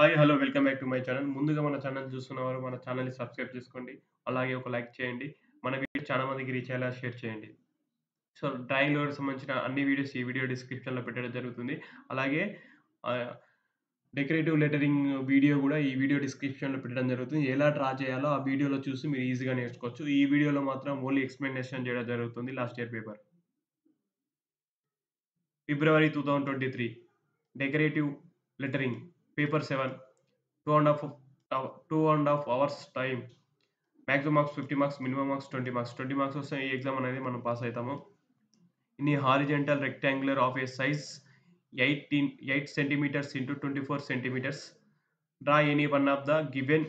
Hi! Hello! Welcome back to my channel. ముందుగా మన channel చూస్తున్నవారు మన ఛానల్‌ని సబ్స్క్రైబ్ చేసుకోండి. అలాగే ఒక లైక్ చేయండి. మన వీడియో చాలా మందికి రీచ్ అయ్యేలా షేర్ చేయండి. సో, డ్రాయింగ్‌లోకి సంబంధించిన అన్ని వీడియోస్ ఈ వీడియో డిస్క్రిప్షన్‌లో పెట్టడం జరుగుతుంది. అలాగే ఆహ్, డెకరేటివ్ లెటరింగ్ వీడియో గూడా ఈ వీడియో డిస్క్రిప్షన్‌లో పెట్టడం జరుగుతుంది. ఎలా డ్రా చేయాలో ఆ వీడియోలో చూసి మీరు ఈజీగా నేర్చుకోవచ్చు. ఈ వీడియోలో మాత్రం ఓన్లీ ఎక్స్‌ప్లనేషన్ చేయడం జరుగుతుంది last year paper. February 2023 decorative lettering paper 7 2 ½ hours time. Maximum marks 50 marks, minimum marks 20 marks. 20 marks వస్తే ఈ ఎగ్జామ్ అనేది మనం పాస్ అయితాము. In a horizontal rectangular of a size 8 centimetres into 24 centimetres. Draw any one of the given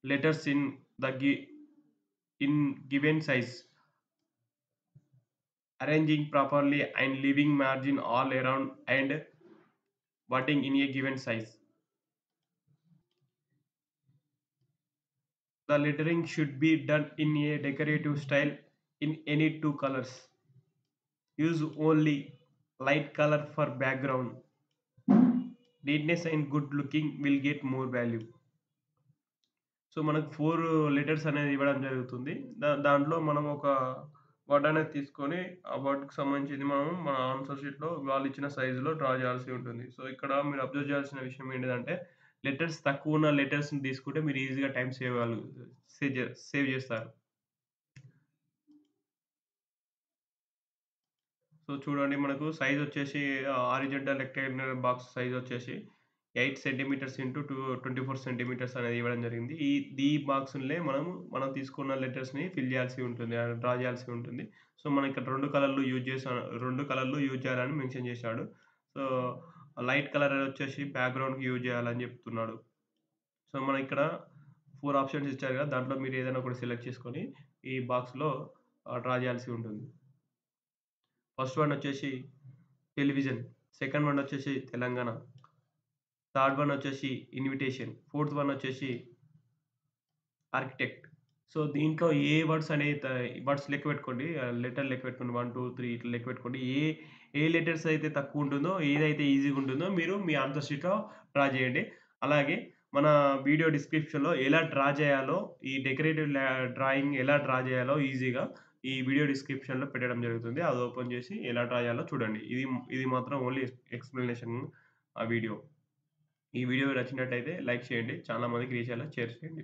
letters the గి given size. Arranging properly and leaving margin all around and wording in a given size. The lettering should be done in a decorative style in any two colors. Use only light color for background. Neatness and good looking will get more value. So, మనకు 4 letters అనేది ఇవ్వడం జరుగుతుంది. దాంట్లో మనం ఒక word అనేది తీసుకొని, ఆ వర్డ్‌కి సంబంధించింది మనం మన ఆన్సర్ షీట్‌లో వాళ్ళిచ్చిన సైజ్‌లో డ్రా చేయాల్సి ఉంటుంది. సో, ఇక్కడ మీరు అబ్జర్వ్ చేయాల్సిన విషయం ఏంటిదంటే, లెటర్స్ తక్కువున్న లెటర్స్‌ని తీసుకుంటే మీరు ఈజీగా టైమ్ సేవ్ చేస్తారు. సో, చూడండి మనకు సైజొచ్చేసి హారిజాంటల్ రెక్టాంగులర్ బాక్స్ సైజొచ్చేసి 8 సెంటీమీటర్స్ ఇంటూ 24 సెంటీమీటర్స్ అనేది ఇవ్వడం జరిగింది. ఈ బాక్సులనే మనం తీసుకున్న లెటర్స్‌ని ఫిల్ చేయాల్సి ఉంటుంది. డ్రా చేయాల్సి ఉంటుంది. సో, మనం ఇక్కడ 2 కలర్‌లు యూజ్ చేయాలని మెన్షన్ చేశాడు. సో, లైట్ కలర్ వచ్చేసి బ్యాక్‌గ్రౌండ్‌కి యూజ్ చేయాలని చెప్తున్నాడు. సో, మనం ఇక్కడ 4 ఆప్షన్స్ ఇచ్చారు కదా! దాంట్లో మీరు ఏదైనా ఒకటి సెలెక్ట్ చేసుకొని ఈ బాక్స్‌లో డ్రా చేయాల్సి ఉంటుంది. ఫస్ట్ వన్ వచ్చేసి టెలివిజన్. సెకండ్ వన్ వచ్చేసి తెలంగాణ. థర్డ్ వన్ వచ్చేసి ఇన్విటేషన్. ఫోర్త్ వన్ వచ్చేసి ఆర్కిటెక్ట్. సో, దీంట్లో ఏ వర్డ్స్ అనేది వర్డ్స్ లెక్క పెట్టుకోండి. లెటర్ లెక్క పెట్టుకోండి. 1, 2, 3 ఇట్లా లెక్క పెట్టుకోండి. ఏ లెటర్స్ అయితే తక్కువుంటుందో, ఏదైతే ఈజీగా ఉంటుందో మీరు మీ ఆన్సర్ షీట్‌లో డ్రా చేయండి. అలాగే మన వీడియో డిస్క్రిప్షన్‌లో ఎలా డ్రా చేయాలో, ఈ డెకరేటివ్ డ్రాయింగ్ ఎలా డ్రా చేయాలో ఈజీగా ఈ వీడియో డిస్క్రిప్షన్‌లో పెట్టడం జరుగుతుంది. అది ఓపెన్ చేసి ఎలా డ్రా చేయాలో చూడండి. ఇది మాత్రం ఓన్లీ ఎక్స్‌ప్లనేషన్ వీడియో. ఈ వీడియో నచ్చినట్టయితే లైక్ చేయండి. చాలా మందికి రీచ్ అయ్యేలా షేర్ చేయండి.